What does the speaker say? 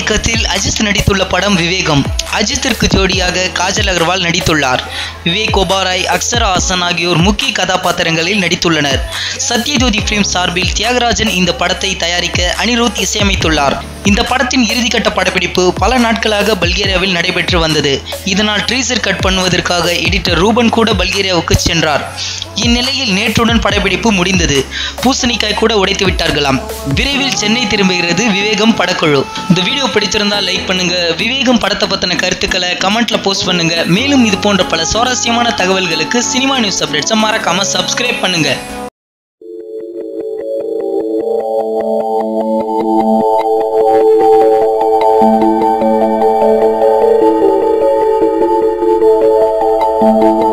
இயக்கத்தில் அஜித் நடித்துள்ள படம் விவேகம். அஜித்திற்கு ஜோடியாக காஜல் அகர்வால் நடித்துள்ளார். விவேக் ஒபராய், அக்ஷரா ஹாசன் ஆகியோர் முக்கிய கதாபாத்திரங்களில் நடித்துள்ளனர். சத்யஜோதி பிலிம்ஸ் சார்பில் தியாகராஜன் இந்த படத்தை தயாரிக்க அனிருத் இசையமைத்துள்ளார். இந்த படத்தின் இறுதிக்கட்ட படப்பிடிப்பு பல நாட்களாக பல்கேரியாவில் நடைபெற்று வந்தது. இதனால் ட்ரீசர் கட் பண்ணுவதற்காக எடிட்டர் ரூபன் கூட பல்கேரியாவுக்கு சென்றார். இந்நிலையில் நேற்றுடன் படப்பிடிப்பு முடிந்தது. பூசணிக்காய் கூட உடைத்து விட்டார்களாம். விரைவில் சென்னை திரும்புகிறது விவேகம் படக்குழு. இந்த வீடியோ பிடிச்சிருந்தால் லைக் பண்ணுங்க. விவேகம் படத்தை பத்தின கருத்துக்களை கமெண்ட்ல போஸ்ட் பண்ணுங்க. மேலும் இது போன்ற பல சுவாரஸ்யமான தகவல்களுக்கு சினிமா நியூஸ் அப்டேட்ஸை மறக்காம சப்ஸ்கிரைப் பண்ணுங்க. Thank you.